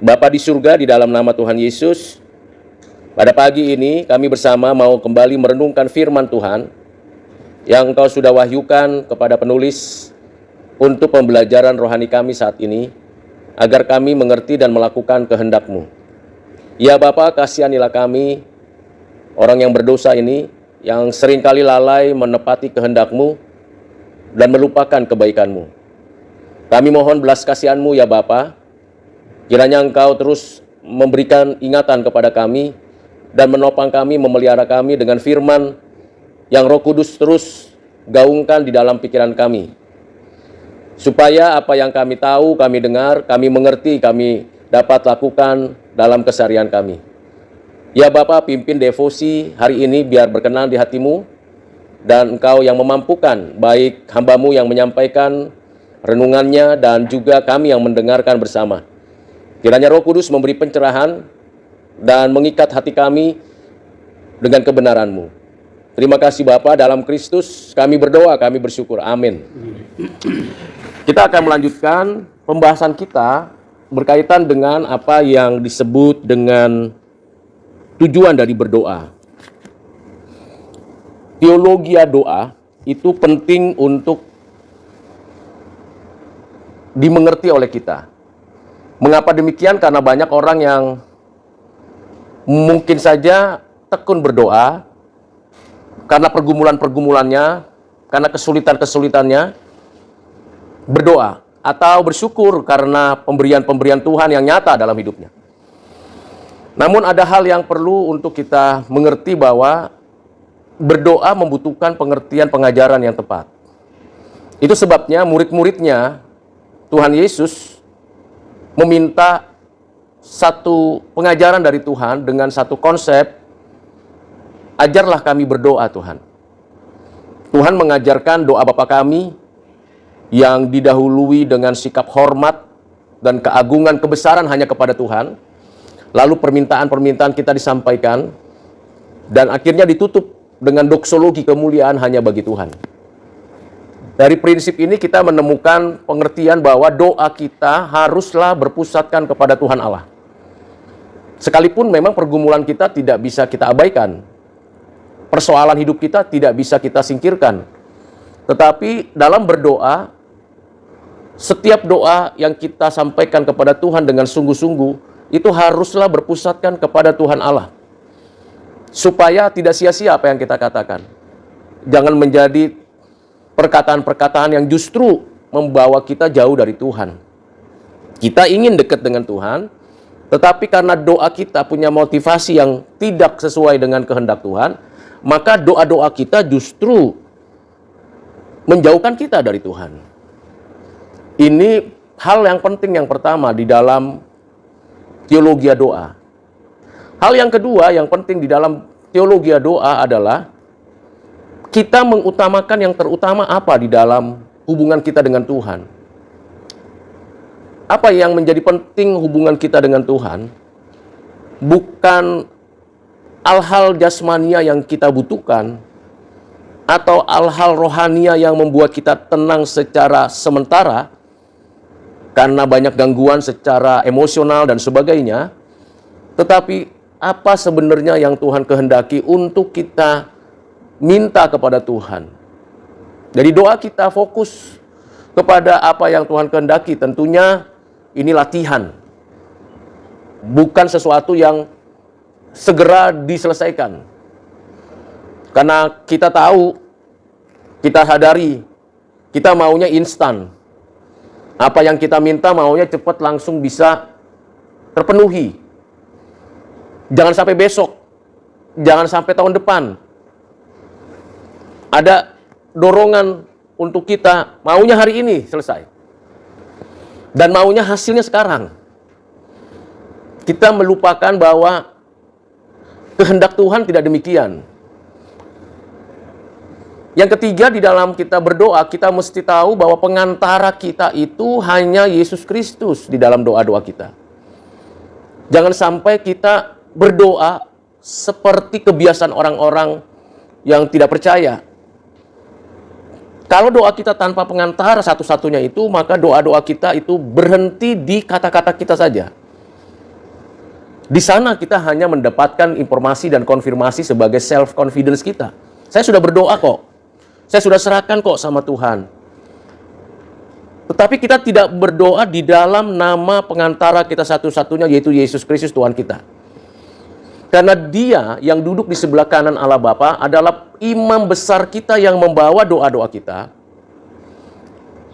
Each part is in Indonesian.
Bapa di surga, di dalam nama Tuhan Yesus, pada pagi ini kami bersama mau kembali merenungkan firman Tuhan yang Engkau sudah wahyukan kepada penulis untuk pembelajaran rohani kami saat ini, agar kami mengerti dan melakukan kehendak-Mu. Ya Bapa, kasihanilah kami, orang yang berdosa ini, yang seringkali lalai menepati kehendak-Mu dan melupakan kebaikan-Mu. Kami mohon belas kasihan-Mu ya Bapa, kiranya Engkau terus memberikan ingatan kepada kami dan menopang kami, memelihara kami dengan firman yang Roh Kudus terus gaungkan di dalam pikiran kami. Supaya apa yang kami tahu, kami dengar, kami mengerti, kami dapat lakukan dalam keseharian kami. Ya Bapa, pimpin devosi hari ini biar berkenan di hati-Mu, dan Engkau yang memampukan, baik hamba-Mu yang menyampaikan renungannya dan juga kami yang mendengarkan bersama. Kiranya Roh Kudus memberi pencerahan dan mengikat hati kami dengan kebenaran-Mu. Terima kasih Bapa, dalam Kristus kami berdoa, kami bersyukur. Amin. Kita akan melanjutkan pembahasan kita berkaitan dengan apa yang disebut dengan tujuan dari berdoa. Teologia doa itu penting untuk dimengerti oleh kita. Mengapa demikian? Karena banyak orang yang mungkin saja tekun berdoa karena pergumulan-pergumulannya, karena kesulitan-kesulitannya berdoa, atau bersyukur karena pemberian-pemberian Tuhan yang nyata dalam hidupnya. Namun ada hal yang perlu untuk kita mengerti, bahwa berdoa membutuhkan pengertian pengajaran yang tepat. Itu sebabnya murid-muridnya Tuhan Yesus meminta satu pengajaran dari Tuhan dengan satu konsep, ajarlah kami berdoa Tuhan. Tuhan mengajarkan doa Bapa kami yang didahului dengan sikap hormat dan keagungan kebesaran hanya kepada Tuhan. Lalu permintaan-permintaan kita disampaikan dan akhirnya ditutup dengan doksologi kemuliaan hanya bagi Tuhan. Dari prinsip ini kita menemukan pengertian bahwa doa kita haruslah berpusatkan kepada Tuhan Allah. Sekalipun memang pergumulan kita tidak bisa kita abaikan, persoalan hidup kita tidak bisa kita singkirkan. Tetapi dalam berdoa, setiap doa yang kita sampaikan kepada Tuhan dengan sungguh-sungguh, itu haruslah berpusatkan kepada Tuhan Allah. Supaya tidak sia-sia apa yang kita katakan. Jangan menjadi perkataan-perkataan yang justru membawa kita jauh dari Tuhan. Kita ingin dekat dengan Tuhan, tetapi karena doa kita punya motivasi yang tidak sesuai dengan kehendak Tuhan, maka doa-doa kita justru menjauhkan kita dari Tuhan. Ini hal yang penting yang pertama di dalam teologia doa. Hal yang kedua yang penting di dalam teologia doa adalah kita mengutamakan yang terutama apa di dalam hubungan kita dengan Tuhan. Apa yang menjadi penting hubungan kita dengan Tuhan? Bukan hal-hal jasmania yang kita butuhkan, atau hal-hal rohania yang membuat kita tenang secara sementara, karena banyak gangguan secara emosional dan sebagainya. Tetapi apa sebenarnya yang Tuhan kehendaki untuk kita minta kepada Tuhan? Jadi doa kita fokus kepada apa yang Tuhan kehendaki. Tentunya ini latihan, bukan sesuatu yang segera diselesaikan. Karena kita tahu, kita sadari, kita maunya instan. Apa yang kita minta maunya cepat langsung bisa terpenuhi. Jangan sampai besok, jangan sampai tahun depan. Ada dorongan untuk kita maunya hari ini selesai. Dan maunya hasilnya sekarang. Kita melupakan bahwa kehendak Tuhan tidak demikian. Yang ketiga, di dalam kita berdoa, kita mesti tahu bahwa pengantara kita itu hanya Yesus Kristus di dalam doa-doa kita. Jangan sampai kita berdoa seperti kebiasaan orang-orang yang tidak percaya. Kalau doa kita tanpa pengantara satu-satunya itu, maka doa-doa kita itu berhenti di kata-kata kita saja. Di sana kita hanya mendapatkan informasi dan konfirmasi sebagai self-confidence kita. Saya sudah berdoa kok. Saya sudah serahkan kok sama Tuhan. Tetapi kita tidak berdoa di dalam nama pengantara kita satu-satunya, yaitu Yesus Kristus Tuhan kita. Karena Dia yang duduk di sebelah kanan Allah Bapa adalah imam besar kita yang membawa doa-doa kita,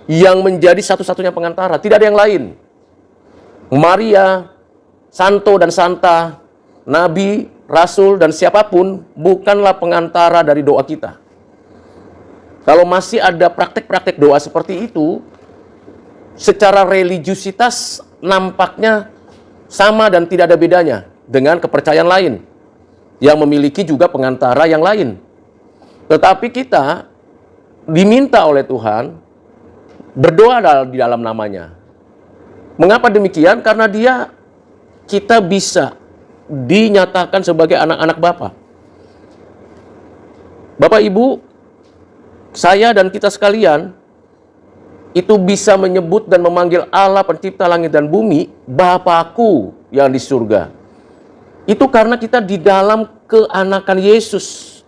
yang menjadi satu-satunya pengantara. Tidak ada yang lain. Maria, Santo dan Santa, Nabi, Rasul, dan siapapun bukanlah pengantara dari doa kita. Kalau masih ada praktek-praktek doa seperti itu, secara religiusitas nampaknya sama dan tidak ada bedanya dengan kepercayaan lain yang memiliki juga pengantara yang lain. Tetapi kita diminta oleh Tuhan berdoa di dalam namanya. Mengapa demikian? Karena kita bisa dinyatakan sebagai anak-anak Bapa. Bapak Ibu, saya dan kita sekalian itu bisa menyebut dan memanggil Allah pencipta langit dan bumi, Bapakku yang di surga. Itu karena kita di dalam keanakan Yesus.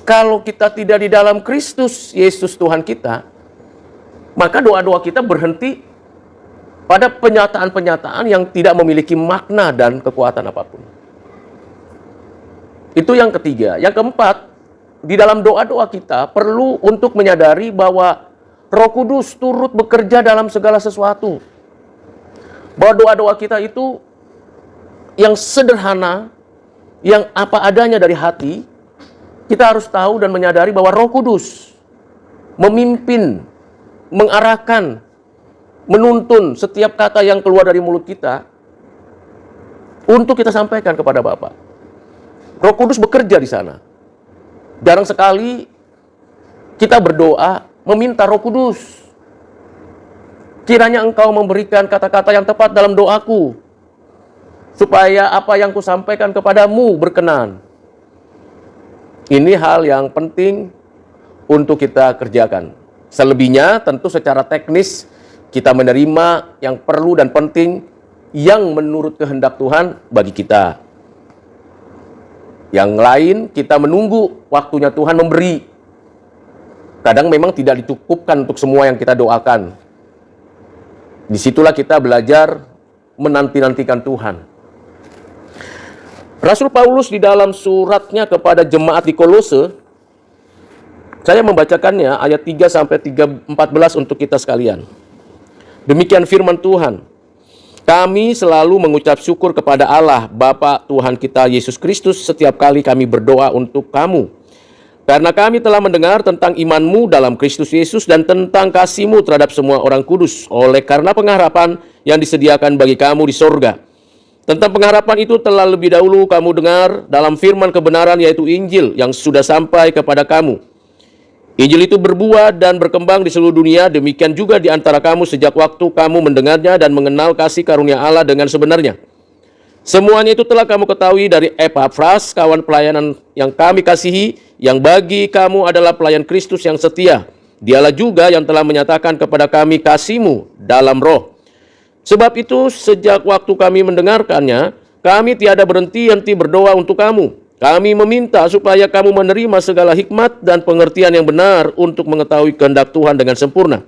Kalau kita tidak di dalam Kristus Yesus Tuhan kita, maka doa-doa kita berhenti pada penyataan-penyataan yang tidak memiliki makna dan kekuatan apapun. Itu yang ketiga. Yang keempat, di dalam doa-doa kita perlu untuk menyadari bahwa Roh Kudus turut bekerja dalam segala sesuatu. Bahwa doa-doa kita itu yang sederhana, yang apa adanya dari hati, kita harus tahu dan menyadari bahwa Roh Kudus memimpin, mengarahkan, menuntun setiap kata yang keluar dari mulut kita untuk kita sampaikan kepada Bapa. Roh Kudus bekerja di sana. Jarang sekali kita berdoa meminta Roh Kudus, kiranya Engkau memberikan kata-kata yang tepat dalam doaku, supaya apa yang kusampaikan kepadamu berkenan. Ini hal yang penting untuk kita kerjakan. Selebihnya tentu secara teknis kita menerima yang perlu dan penting yang menurut kehendak Tuhan bagi kita. Yang lain kita menunggu waktunya Tuhan memberi. Kadang memang tidak dicukupkan untuk semua yang kita doakan. Disitulah kita belajar menanti-nantikan Tuhan. Rasul Paulus di dalam suratnya kepada jemaat di Kolose, saya membacakannya ayat 3 sampai 14 untuk kita sekalian. Demikian firman Tuhan. Kami selalu mengucap syukur kepada Allah, Bapa Tuhan kita Yesus Kristus setiap kali kami berdoa untuk kamu. Karena kami telah mendengar tentang imanmu dalam Kristus Yesus dan tentang kasihmu terhadap semua orang kudus, oleh karena pengharapan yang disediakan bagi kamu di sorga. Tentang pengharapan itu telah lebih dahulu kamu dengar dalam firman kebenaran, yaitu Injil yang sudah sampai kepada kamu. Injil itu berbuah dan berkembang di seluruh dunia, demikian juga di antara kamu sejak waktu kamu mendengarnya dan mengenal kasih karunia Allah dengan sebenarnya. Semuanya itu telah kamu ketahui dari Epafras, kawan pelayanan yang kami kasihi, yang bagi kamu adalah pelayan Kristus yang setia. Dialah juga yang telah menyatakan kepada kami kasih-Mu dalam roh. Sebab itu sejak waktu kami mendengarkannya, kami tiada berhenti-henti berdoa untuk kamu. Kami meminta supaya kamu menerima segala hikmat dan pengertian yang benar untuk mengetahui kehendak Tuhan dengan sempurna,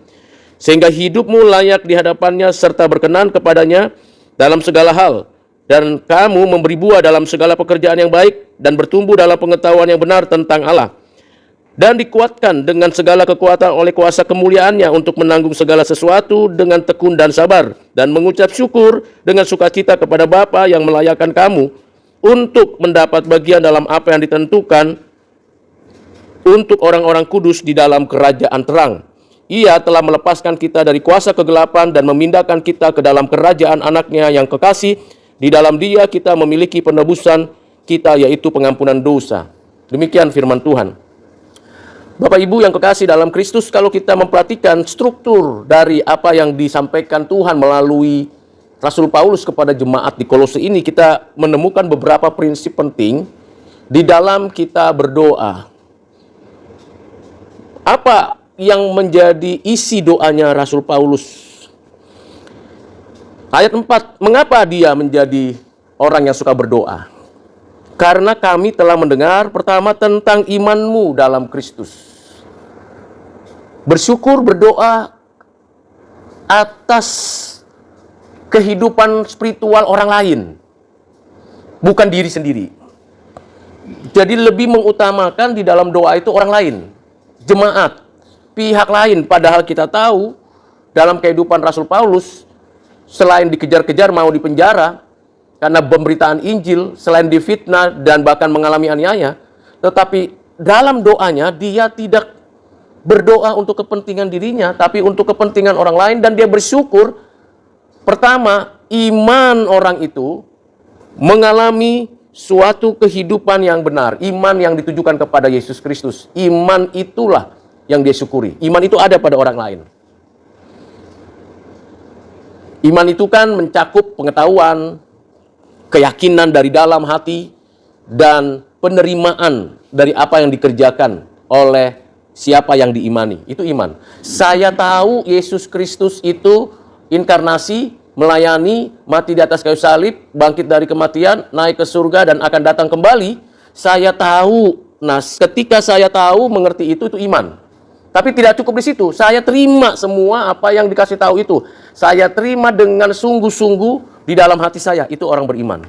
sehingga hidupmu layak di hadapannya serta berkenan kepadanya dalam segala hal, dan kamu memberi buah dalam segala pekerjaan yang baik dan bertumbuh dalam pengetahuan yang benar tentang Allah, dan dikuatkan dengan segala kekuatan oleh kuasa kemuliaannya untuk menanggung segala sesuatu dengan tekun dan sabar, dan mengucap syukur dengan sukacita kepada Bapa yang melayakkan kamu untuk mendapat bagian dalam apa yang ditentukan untuk orang-orang kudus di dalam kerajaan terang. Ia telah melepaskan kita dari kuasa kegelapan dan memindahkan kita ke dalam kerajaan anaknya yang kekasih. Di dalam Dia kita memiliki penebusan kita, yaitu pengampunan dosa. Demikian firman Tuhan. Bapak Ibu yang kekasih dalam Kristus, kalau kita memperhatikan struktur dari apa yang disampaikan Tuhan melalui Rasul Paulus kepada jemaat di Kolose ini, kita menemukan beberapa prinsip penting di dalam kita berdoa. Apa yang menjadi isi doanya Rasul Paulus? Ayat 4, mengapa dia menjadi orang yang suka berdoa? Karena kami telah mendengar pertama tentang imanmu dalam Kristus. Bersyukur, berdoa atas kehidupan spiritual orang lain, bukan diri sendiri. Jadi lebih mengutamakan di dalam doa itu orang lain, jemaat, pihak lain. Padahal kita tahu dalam kehidupan Rasul Paulus, selain dikejar-kejar mau dipenjara karena pemberitaan Injil, selain difitnah dan bahkan mengalami aniaya, tetapi dalam doanya dia tidak berdoa untuk kepentingan dirinya, tapi untuk kepentingan orang lain. Dan dia bersyukur, pertama, iman orang itu mengalami suatu kehidupan yang benar, iman yang ditujukan kepada Yesus Kristus. Iman itulah yang dia syukuri. Iman itu ada pada orang lain. Iman itu kan mencakup pengetahuan, keyakinan dari dalam hati, dan penerimaan dari apa yang dikerjakan oleh siapa yang diimani. Itu iman. Saya tahu Yesus Kristus itu inkarnasi, melayani, mati di atas kayu salib, bangkit dari kematian, naik ke surga, dan akan datang kembali. Saya tahu. Nah, ketika saya tahu, mengerti itu iman. Tapi tidak cukup di situ. Saya terima semua apa yang dikasih tahu itu. Saya terima dengan sungguh-sungguh di dalam hati saya. Itu orang beriman.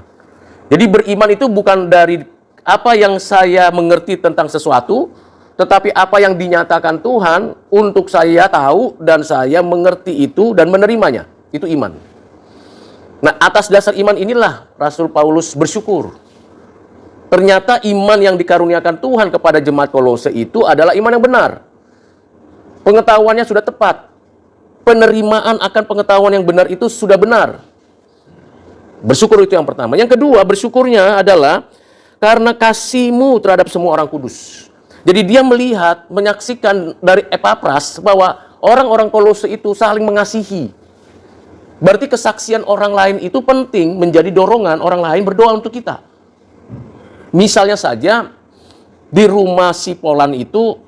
Jadi beriman itu bukan dari apa yang saya mengerti tentang sesuatu, tetapi apa yang dinyatakan Tuhan untuk saya tahu dan saya mengerti itu dan menerimanya. Itu iman. Nah, atas dasar iman inilah Rasul Paulus bersyukur. Ternyata iman yang dikaruniakan Tuhan kepada jemaat Kolose itu adalah iman yang benar. Pengetahuannya sudah tepat. Penerimaan akan pengetahuan yang benar itu sudah benar. Bersyukur itu yang pertama. Yang kedua, bersyukurnya adalah karena kasih-Mu terhadap semua orang kudus. Jadi dia melihat, menyaksikan dari Epapras bahwa orang-orang Kolose itu saling mengasihi. Berarti kesaksian orang lain itu penting menjadi dorongan orang lain berdoa untuk kita. Misalnya saja, di rumah si Polan itu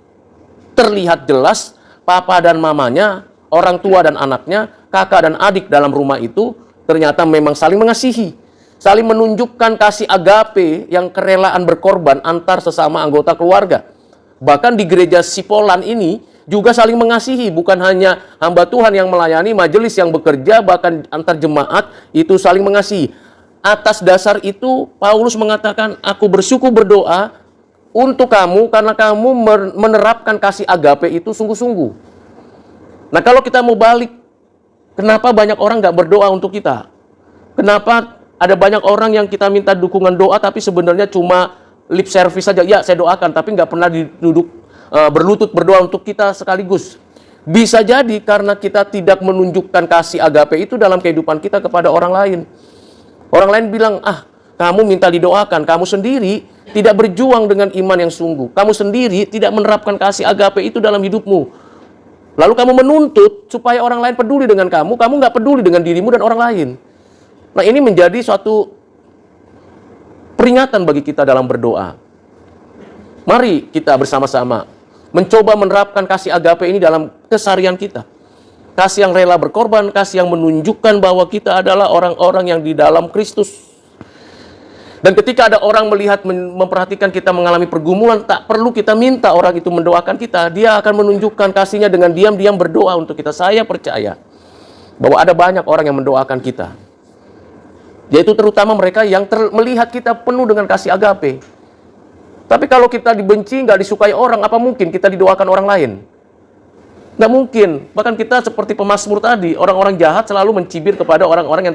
terlihat jelas papa dan mamanya, orang tua dan anaknya, kakak dan adik dalam rumah itu ternyata memang saling mengasihi. Saling menunjukkan kasih agape yang kerelaan berkorban antar sesama anggota keluarga. Bahkan di gereja Sipolan ini juga saling mengasihi. Bukan hanya hamba Tuhan yang melayani, majelis yang bekerja, bahkan antar jemaat itu saling mengasihi. Atas dasar itu Paulus mengatakan, aku bersyukur berdoa untuk kamu karena kamu menerapkan kasih agape itu sungguh-sungguh. Nah, kalau kita mau balik, kenapa banyak orang nggak berdoa untuk kita? Kenapa ada banyak orang yang kita minta dukungan doa tapi sebenarnya cuma lip service saja? Ya, saya doakan, tapi nggak pernah duduk berlutut berdoa untuk kita sekaligus. Bisa jadi karena kita tidak menunjukkan kasih agape itu dalam kehidupan kita kepada orang lain. Orang lain bilang, kamu minta didoakan, kamu sendiri tidak berjuang dengan iman yang sungguh. Kamu sendiri tidak menerapkan kasih agape itu dalam hidupmu. Lalu kamu menuntut supaya orang lain peduli dengan kamu nggak peduli dengan dirimu dan orang lain. Nah, ini menjadi suatu peringatan bagi kita dalam berdoa. Mari kita bersama-sama mencoba menerapkan kasih agape ini dalam keseharian kita. Kasih yang rela berkorban, kasih yang menunjukkan bahwa kita adalah orang-orang yang di dalam Kristus. Dan ketika ada orang melihat, memperhatikan kita mengalami pergumulan, tak perlu kita minta orang itu mendoakan kita. Dia akan menunjukkan kasihnya dengan diam-diam berdoa untuk kita. Saya percaya bahwa ada banyak orang yang mendoakan kita. Yaitu terutama mereka yang melihat kita penuh dengan kasih agape. Tapi kalau kita dibenci, nggak disukai orang, apa mungkin kita didoakan orang lain? Nggak mungkin. Bahkan kita seperti pemazmur tadi, orang-orang jahat selalu mencibir kepada orang-orang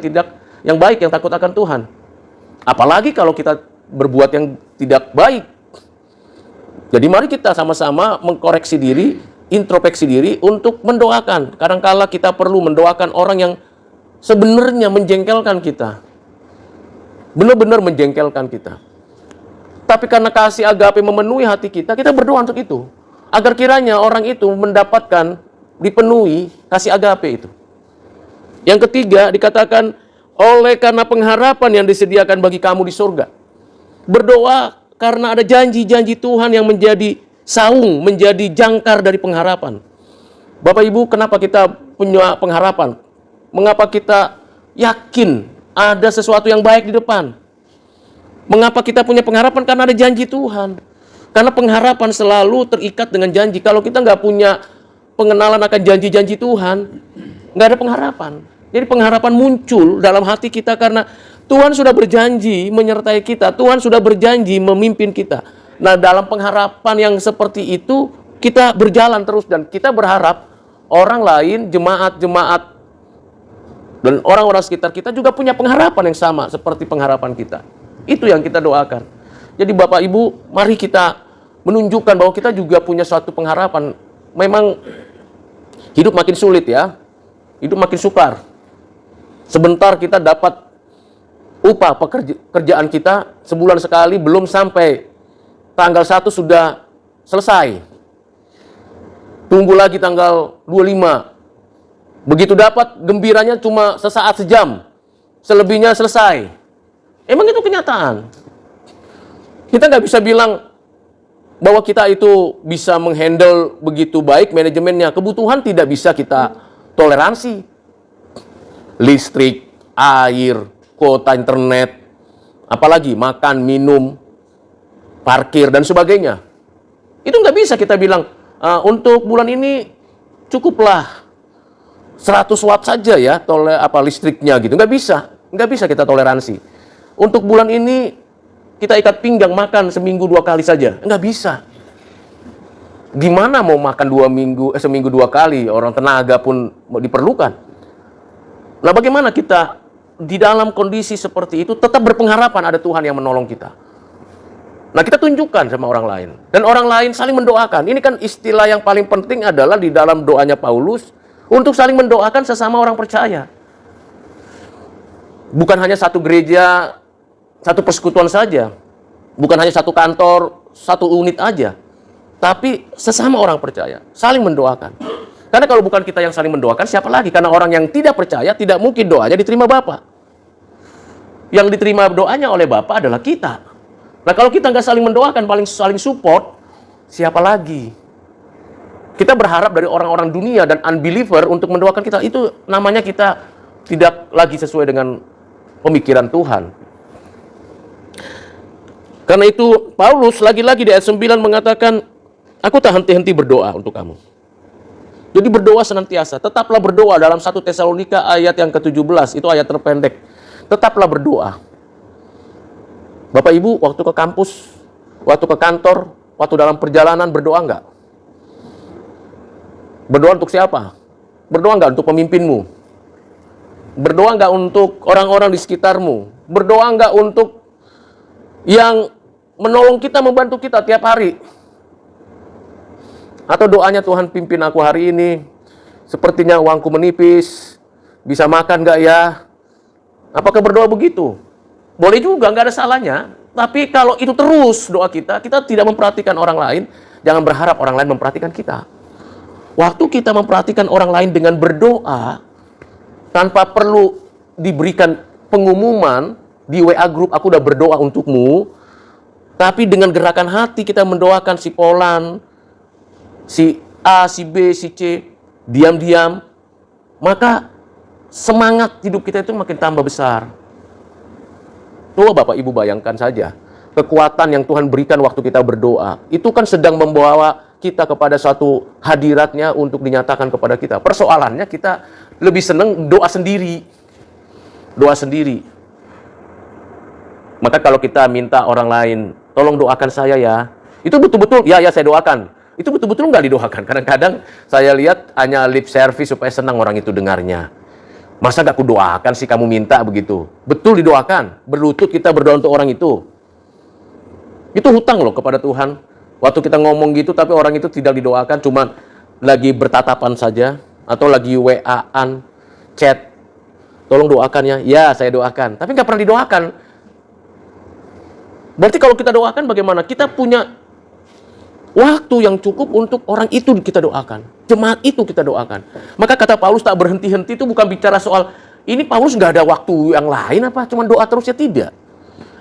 yang baik, yang takut akan Tuhan. Apalagi kalau kita berbuat yang tidak baik. Jadi mari kita sama-sama mengkoreksi diri, introspeksi diri untuk mendoakan. Kadang-kala kita perlu mendoakan orang yang sebenarnya menjengkelkan kita. Benar-benar menjengkelkan kita. Tapi karena kasih agape memenuhi hati kita, kita berdoa untuk itu. Agar kiranya orang itu mendapatkan, dipenuhi kasih agape itu. Yang ketiga, dikatakan, oleh karena pengharapan yang disediakan bagi kamu di surga. Berdoa karena ada janji-janji Tuhan yang menjadi saung, menjadi jangkar dari pengharapan. Bapak Ibu, kenapa kita punya pengharapan? Mengapa kita yakin ada sesuatu yang baik di depan. Mengapa kita punya pengharapan? Karena ada janji Tuhan. Karena pengharapan selalu terikat dengan janji. Kalau kita nggak punya pengenalan akan janji-janji Tuhan, nggak ada pengharapan. Jadi pengharapan muncul dalam hati kita karena Tuhan sudah berjanji menyertai kita. Tuhan sudah berjanji memimpin kita. Nah, dalam pengharapan yang seperti itu, kita berjalan terus dan kita berharap orang lain, jemaat-jemaat, dan orang-orang sekitar kita juga punya pengharapan yang sama seperti pengharapan kita. Itu yang kita doakan. Jadi Bapak Ibu, mari kita menunjukkan bahwa kita juga punya suatu pengharapan. Memang hidup makin sulit ya. Hidup makin sukar. Sebentar kita dapat upah pekerjaan kita sebulan sekali, belum sampai tanggal 1 sudah selesai. Tunggu lagi tanggal 25. Begitu dapat, gembiranya cuma sesaat sejam. Selebihnya selesai. Emang itu kenyataan. Kita nggak bisa bilang bahwa kita itu bisa menghandle begitu baik manajemennya. Kebutuhan tidak bisa kita toleransi. Listrik, air, kuota internet, apalagi makan, minum, parkir, dan sebagainya. Itu nggak bisa kita bilang, untuk bulan ini cukuplah 100 watt saja ya listriknya gitu. Nggak bisa kita toleransi. Untuk bulan ini kita ikat pinggang makan seminggu 2 kali saja. Nggak bisa. Gimana mau makan seminggu 2 kali? Orang tenaga pun diperlukan. Nah, bagaimana kita di dalam kondisi seperti itu tetap berpengharapan ada Tuhan yang menolong kita? Nah, kita tunjukkan sama orang lain. Dan orang lain saling mendoakan. Ini kan istilah yang paling penting adalah di dalam doanya Paulus untuk saling mendoakan sesama orang percaya. Bukan hanya satu gereja, satu persekutuan saja. Bukan hanya satu kantor, satu unit aja. Tapi sesama orang percaya, saling mendoakan. Karena kalau bukan kita yang saling mendoakan, siapa lagi? Karena orang yang tidak percaya, tidak mungkin doanya diterima Bapa. Yang diterima doanya oleh Bapa adalah kita. Nah, kalau kita nggak saling mendoakan, saling support, siapa lagi? Kita berharap dari orang-orang dunia dan unbeliever untuk mendoakan kita. Itu namanya kita tidak lagi sesuai dengan pemikiran Tuhan. Karena itu Paulus lagi-lagi di ayat 9 mengatakan, aku tak henti-henti berdoa untuk kamu. Jadi berdoa senantiasa. Tetaplah berdoa dalam 1 Tesalonika ayat yang ke-17. Itu ayat terpendek. Tetaplah berdoa. Bapak Ibu, waktu ke kampus, waktu ke kantor, waktu dalam perjalanan berdoa enggak? Berdoa untuk siapa? Berdoa enggak untuk pemimpinmu? Berdoa enggak untuk orang-orang di sekitarmu? Berdoa enggak untuk yang menolong kita, membantu kita tiap hari? Atau doanya, Tuhan pimpin aku hari ini, sepertinya uangku menipis, bisa makan enggak ya? Apakah berdoa begitu? Boleh juga, enggak ada salahnya. Tapi kalau itu terus doa kita tidak memperhatikan orang lain, jangan berharap orang lain memperhatikan kita. Waktu kita memperhatikan orang lain dengan berdoa, tanpa perlu diberikan pengumuman di WA grup, aku udah berdoa untukmu, tapi dengan gerakan hati kita mendoakan si Polan, si A, si B, si C, diam-diam, maka semangat hidup kita itu makin tambah besar. Coba Bapak Ibu bayangkan saja, kekuatan yang Tuhan berikan waktu kita berdoa, itu kan sedang membawa kita kepada suatu hadiratnya untuk dinyatakan kepada kita. Persoalannya kita lebih senang doa sendiri. Doa sendiri. Maka kalau kita minta orang lain, tolong doakan saya ya, itu betul-betul, ya saya doakan. Itu betul-betul nggak didoakan. Kadang-kadang saya lihat hanya lip service supaya senang orang itu dengarnya. Masa gak kudoakan sih kamu minta begitu? Betul didoakan. Berlutut kita berdoa untuk orang itu. Itu hutang loh kepada Tuhan. Waktu kita ngomong gitu tapi orang itu tidak didoakan, cuma lagi bertatapan saja. Atau lagi WA-an, chat. Tolong doakan ya. Ya, saya doakan. Tapi nggak pernah didoakan. Berarti kalau kita doakan bagaimana? Kita punya waktu yang cukup untuk orang itu kita doakan. Jemaat itu kita doakan. Maka kata Paulus tak berhenti-henti itu bukan bicara soal, ini Paulus nggak ada waktu yang lain apa? Cuma doa terus ya, tidak.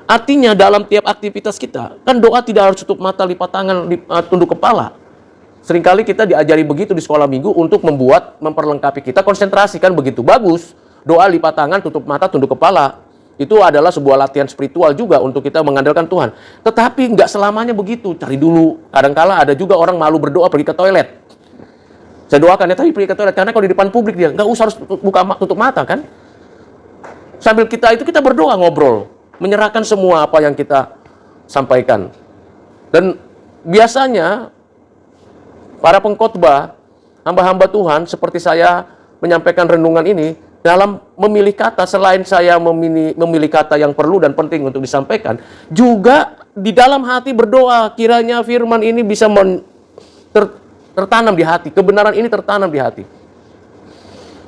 Artinya dalam tiap aktivitas kita, kan doa tidak harus tutup mata, lipat tangan, tunduk kepala. Seringkali kita diajari begitu di sekolah minggu untuk memperlengkapi kita konsentrasi, kan begitu. Bagus. doa lipat tangan, tutup mata, tunduk kepala. Itu adalah sebuah latihan spiritual juga untuk kita mengandalkan Tuhan. Tetapi nggak selamanya begitu. Cari dulu. Kadangkala ada juga orang malu berdoa pergi ke toilet. Saya doakan ya, tapi pergi ke toilet. Karena kalau di depan publik dia nggak usah harus tutup mata kan. Sambil kita berdoa, ngobrol. Menyerahkan semua apa yang kita sampaikan. Dan biasanya para pengkhotbah, hamba-hamba Tuhan seperti saya menyampaikan renungan ini, dalam memilih kata, selain saya memilih kata yang perlu dan penting untuk disampaikan, juga di dalam hati berdoa, kiranya firman ini bisa tertanam di hati, kebenaran ini tertanam di hati.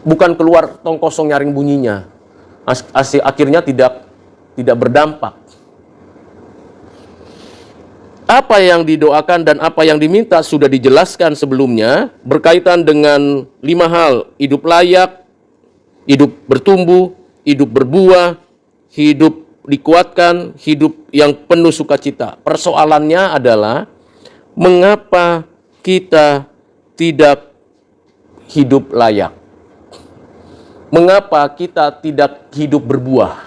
Bukan keluar tong kosong nyaring bunyinya, akhirnya tidak berdampak. Apa yang didoakan dan apa yang diminta sudah dijelaskan sebelumnya, berkaitan dengan 5 hal: hidup layak, hidup bertumbuh, hidup berbuah, hidup dikuatkan, hidup yang penuh sukacita. Persoalannya adalah, mengapa kita tidak hidup layak? Mengapa kita tidak hidup berbuah?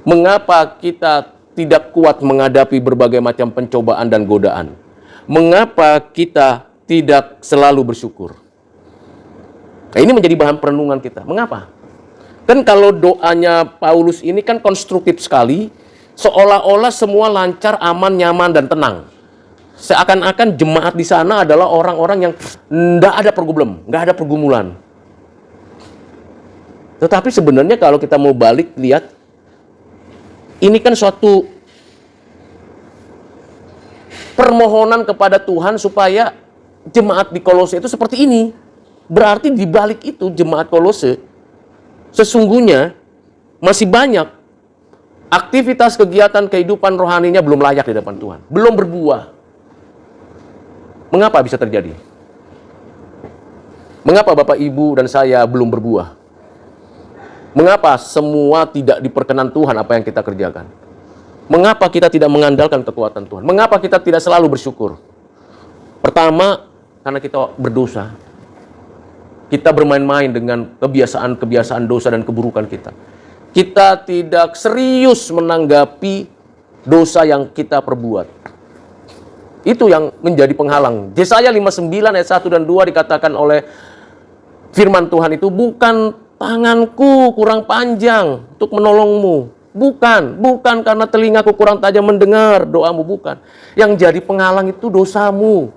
Mengapa kita tidak kuat menghadapi berbagai macam pencobaan dan godaan? Mengapa kita tidak selalu bersyukur? Nah, ini menjadi bahan perenungan kita. Mengapa? Kan kalau doanya Paulus ini kan konstruktif sekali, seolah-olah semua lancar, aman, nyaman, dan tenang. Seakan-akan jemaat di sana adalah orang-orang yang tidak ada problem, nggak ada pergumulan. Tetapi sebenarnya kalau kita mau balik lihat, ini kan suatu permohonan kepada Tuhan supaya jemaat di Kolose itu seperti ini. Berarti di balik itu jemaat Kolose sesungguhnya masih banyak aktivitas kegiatan kehidupan rohaninya belum layak di depan Tuhan, belum berbuah. Mengapa bisa terjadi? Mengapa Bapak, Ibu, dan saya belum berbuah? Mengapa semua tidak diperkenan Tuhan apa yang kita kerjakan? Mengapa kita tidak mengandalkan kekuatan Tuhan? Mengapa kita tidak selalu bersyukur? Pertama, karena kita berdosa. Kita bermain-main dengan kebiasaan-kebiasaan dosa dan keburukan kita. Kita tidak serius menanggapi dosa yang kita perbuat. Itu yang menjadi penghalang. Yesaya 59 ayat 1 dan 2 dikatakan oleh firman Tuhan itu, bukan tanganku kurang panjang untuk menolongmu. Bukan karena telingaku kurang tajam mendengar doamu, bukan. Yang jadi penghalang itu dosamu.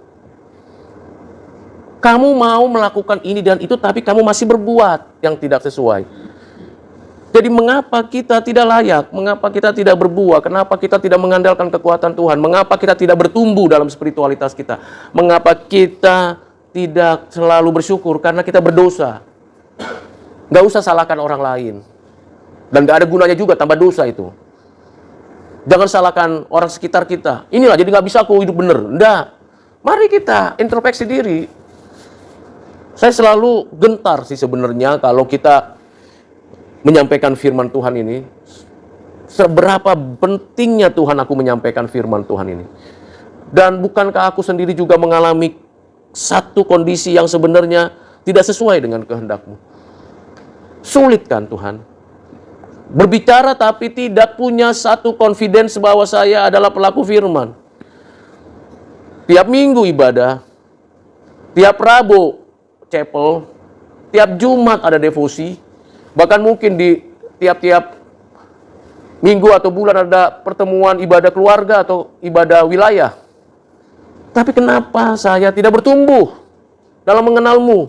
Kamu mau melakukan ini dan itu, tapi kamu masih berbuat yang tidak sesuai. Jadi mengapa kita tidak layak? Mengapa kita tidak berbuah? Kenapa kita tidak mengandalkan kekuatan Tuhan? Mengapa kita tidak bertumbuh dalam spiritualitas kita? Mengapa kita tidak selalu bersyukur? Karena kita berdosa. Gak usah salahkan orang lain. Dan gak ada gunanya juga tambah dosa itu. Jangan salahkan orang sekitar kita. Inilah jadi gak bisa aku hidup benar. Enggak. Mari kita introspeksi diri. Saya selalu gentar sih sebenarnya kalau kita menyampaikan firman Tuhan ini. Seberapa pentingnya Tuhan aku menyampaikan firman Tuhan ini. Dan bukankah aku sendiri juga mengalami satu kondisi yang sebenarnya tidak sesuai dengan kehendak-Mu? Sulit kan Tuhan? Berbicara tapi tidak punya satu confidence bahwa saya adalah pelaku firman. Tiap minggu ibadah, tiap Rabu chapel, tiap Jumat ada devosi, bahkan mungkin di tiap-tiap minggu atau bulan ada pertemuan ibadah keluarga atau ibadah wilayah. Tapi kenapa saya tidak bertumbuh dalam mengenal-Mu?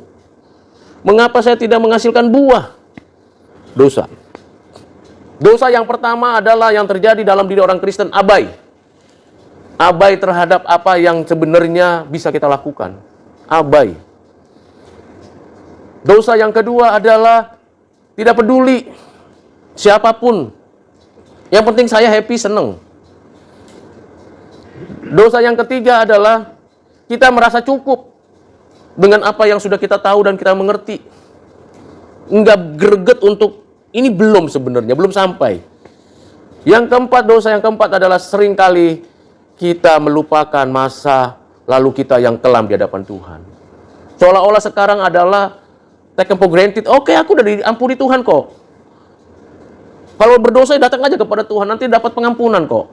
Mengapa saya tidak menghasilkan buah? Dosa. Dosa yang pertama adalah yang terjadi dalam diri orang Kristen, abai. Abai terhadap apa yang sebenarnya bisa kita lakukan. Abai. Dosa yang kedua adalah tidak peduli siapapun. Yang penting saya happy, seneng. Dosa yang ketiga adalah kita merasa cukup dengan apa yang sudah kita tahu dan kita mengerti. Enggak greget untuk ini belum sebenarnya, belum sampai. Yang keempat, dosa yang keempat adalah seringkali kita melupakan masa lalu kita yang kelam di hadapan Tuhan. Seolah-olah sekarang adalah taken for granted. Oke, aku udah diampuni Tuhan kok. Kalau berdosa datang aja kepada Tuhan, nanti dapat pengampunan kok.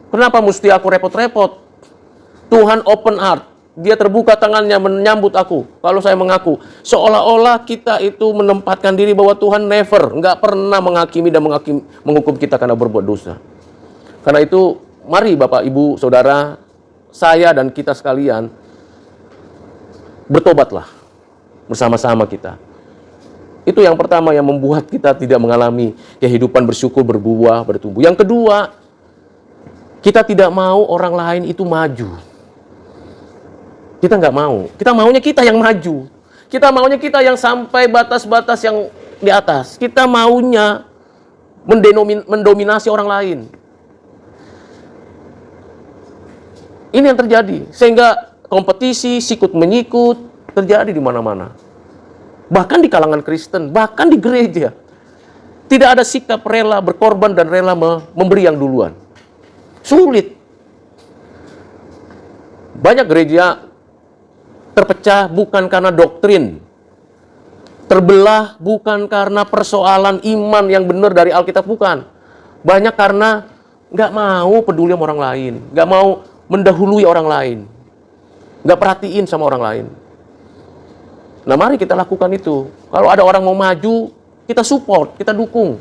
Kenapa mesti aku repot-repot? Tuhan open heart. Dia terbuka tangannya menyambut aku. Kalau saya mengaku, seolah-olah kita itu menempatkan diri bahwa Tuhan nggak pernah menghakimi dan menghukum kita karena berbuat dosa. Karena itu, mari Bapak, Ibu, Saudara, saya dan kita sekalian, bertobatlah bersama-sama kita. Itu yang pertama yang membuat kita tidak mengalami kehidupan bersyukur, berbuah, bertumbuh. Yang kedua, kita tidak mau orang lain itu maju. Kita nggak mau. Kita maunya kita yang maju. Kita maunya kita yang sampai batas-batas yang di atas. Kita maunya mendominasi orang lain. Ini yang terjadi. Sehingga kompetisi, sikut-menyikut terjadi di mana-mana. Bahkan di kalangan Kristen, bahkan di gereja. Tidak ada sikap rela berkorban dan rela memberi yang duluan. Sulit. Banyak gereja terpecah bukan karena doktrin. Terbelah bukan karena persoalan iman yang benar dari Alkitab, bukan. Banyak karena nggak mau peduli sama orang lain. Nggak mau mendahului orang lain. Nggak perhatiin sama orang lain. Nah, mari kita lakukan itu. Kalau ada orang mau maju, kita support, kita dukung.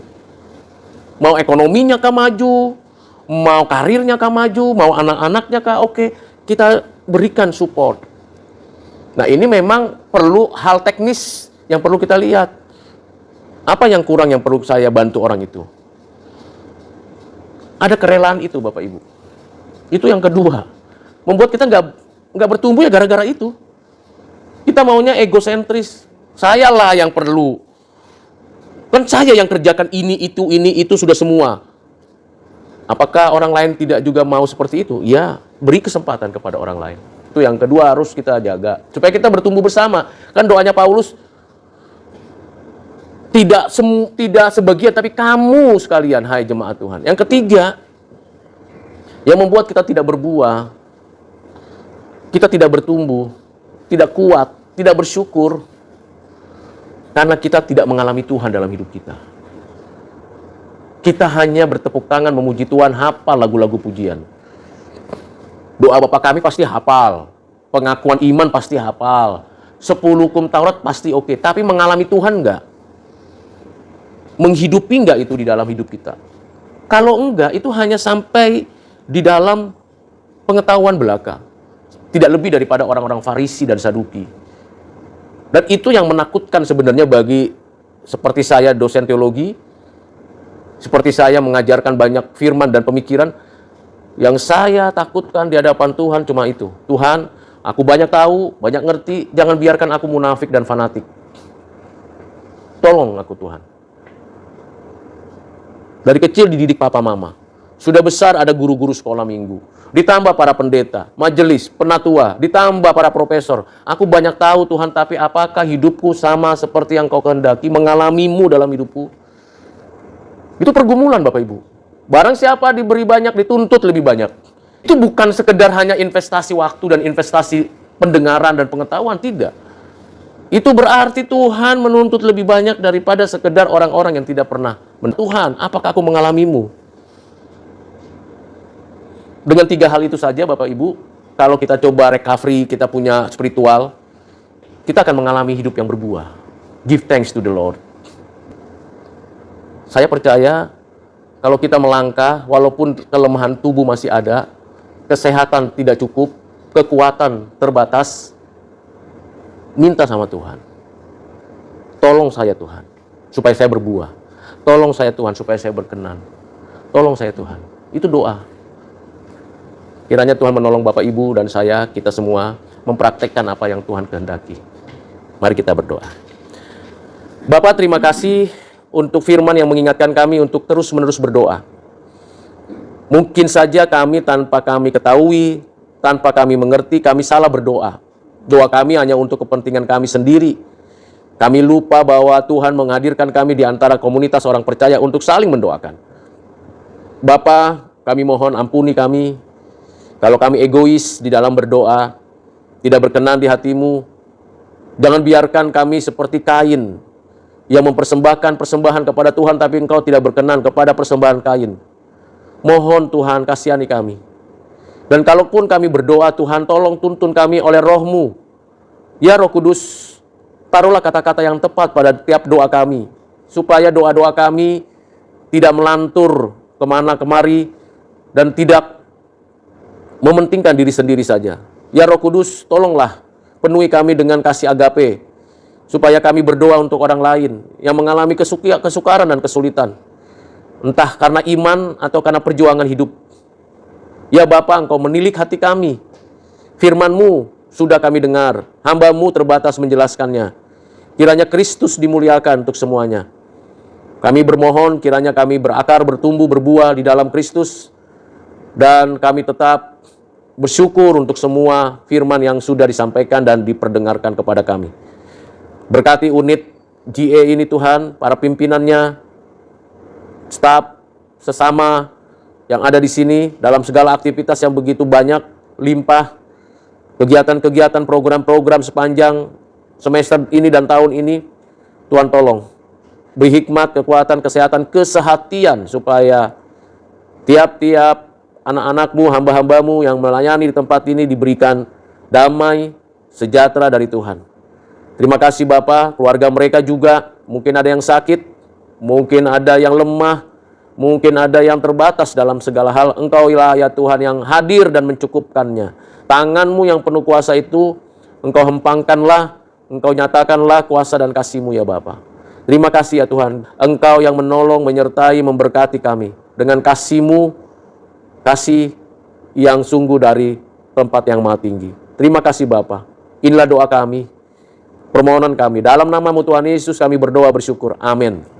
Mau ekonominya kah maju, mau karirnya kah maju, mau anak-anaknya kah, oke, kita berikan support. Nah, ini memang perlu hal teknis yang perlu kita lihat. Apa yang kurang yang perlu saya bantu orang itu? Ada kerelaan itu, Bapak Ibu. Itu yang kedua. Membuat kita nggak bertumbuh ya gara-gara itu. Kita maunya egosentris. Sayalah yang perlu. Kan saya yang kerjakan ini, itu sudah semua. Apakah orang lain tidak juga mau seperti itu? Ya, beri kesempatan kepada orang lain. Itu yang kedua harus kita jaga. Supaya kita bertumbuh bersama. Kan doanya Paulus, tidak sebagian, tapi kamu sekalian, hai jemaat Tuhan. Yang ketiga, yang membuat kita tidak berbuah, kita tidak bertumbuh, tidak kuat, tidak bersyukur, karena kita tidak mengalami Tuhan dalam hidup kita. Kita hanya bertepuk tangan memuji Tuhan, hafal lagu-lagu pujian. Doa Bapa kami pasti hafal. Pengakuan iman pasti hafal. 10 hukum Taurat pasti oke. Tapi mengalami Tuhan enggak? Menghidupi enggak itu di dalam hidup kita? Kalau enggak, itu hanya sampai di dalam pengetahuan belaka. Tidak lebih daripada orang-orang Farisi dan Saduki. Dan itu yang menakutkan sebenarnya bagi seperti saya dosen teologi, seperti saya mengajarkan banyak firman dan pemikiran. Yang saya takutkan di hadapan Tuhan cuma itu. Tuhan, aku banyak tahu, banyak ngerti, jangan biarkan aku munafik dan fanatik. Tolong aku Tuhan. Dari kecil dididik papa mama. Sudah besar ada guru-guru sekolah minggu. Ditambah para pendeta, majelis, penatua, ditambah para profesor. Aku banyak tahu Tuhan, tapi apakah hidupku sama seperti yang kau kehendaki, mengalamimu dalam hidupku? Itu pergumulan Bapak Ibu. Barang siapa diberi banyak, dituntut lebih banyak. Itu bukan sekedar hanya investasi waktu dan investasi pendengaran dan pengetahuan, tidak. Itu berarti Tuhan menuntut lebih banyak daripada sekedar orang-orang yang tidak pernah. Tuhan, apakah aku mengalamimu? Dengan 3 hal itu saja Bapak Ibu, kalau kita coba recovery, kita punya spiritual, kita akan mengalami hidup yang berbuah. Give thanks to the Lord. Saya percaya, kalau kita melangkah, walaupun kelemahan tubuh masih ada, kesehatan tidak cukup, kekuatan terbatas, minta sama Tuhan. Tolong saya Tuhan, supaya saya berbuah. Tolong saya Tuhan, supaya saya berkenan. Tolong saya Tuhan. Itu doa. Kiranya Tuhan menolong Bapak Ibu dan saya, kita semua, mempraktekkan apa yang Tuhan kehendaki. Mari kita berdoa. Bapak, terima kasih untuk firman yang mengingatkan kami untuk terus-menerus berdoa. Mungkin saja kami tanpa kami ketahui, tanpa kami mengerti, kami salah berdoa. Doa kami hanya untuk kepentingan kami sendiri. Kami lupa bahwa Tuhan menghadirkan kami di antara komunitas orang percaya untuk saling mendoakan. Bapa, kami mohon ampuni kami. Kalau kami egois di dalam berdoa, tidak berkenan di hati-Mu, Jangan biarkan kami seperti Kain yang mempersembahkan persembahan kepada Tuhan, tapi Engkau tidak berkenan kepada persembahan Kain. Mohon Tuhan kasihani kami. Dan kalaupun kami berdoa, Tuhan tolong tuntun kami oleh Roh-Mu. Ya Roh Kudus, taruhlah kata-kata yang tepat pada tiap doa kami, supaya doa-doa kami tidak melantur kemana kemari dan tidak mementingkan diri sendiri saja. Ya Roh Kudus, tolonglah penuhi kami dengan kasih agape, supaya kami berdoa untuk orang lain yang mengalami kesukaran dan kesulitan, entah karena iman atau karena perjuangan hidup. Ya Bapa, Engkau menilik hati kami. Firman-Mu sudah kami dengar, hamba-Mu terbatas menjelaskannya. Kiranya Kristus dimuliakan untuk semuanya. Kami bermohon kiranya kami berakar, bertumbuh, berbuah di dalam Kristus, dan kami tetap bersyukur untuk semua firman yang sudah disampaikan dan diperdengarkan kepada kami. Berkati unit GA ini Tuhan, para pimpinannya, staf, sesama yang ada di sini, dalam segala aktivitas yang begitu banyak, limpah, kegiatan-kegiatan, program-program sepanjang semester ini dan tahun ini, Tuhan tolong, beri hikmat, kekuatan, kesehatan, kesehatian, supaya tiap-tiap anak-anak-Mu, hamba-hamba-Mu yang melayani di tempat ini diberikan damai, sejahtera dari Tuhan. Terima kasih Bapa, keluarga mereka juga, mungkin ada yang sakit, mungkin ada yang lemah, mungkin ada yang terbatas dalam segala hal. Engkau-lah ya Tuhan yang hadir dan mencukupkannya. Tangan-Mu yang penuh kuasa itu, Engkau hempangkanlah, Engkau nyatakanlah kuasa dan kasih-Mu ya Bapa. Terima kasih ya Tuhan, Engkau yang menolong, menyertai, memberkati kami dengan kasih-Mu, kasih yang sungguh dari tempat yang maha tinggi. Terima kasih Bapa. Inilah doa kami, permohonan kami. Dalam nama-Mu Tuhan Yesus kami berdoa bersyukur. Amin.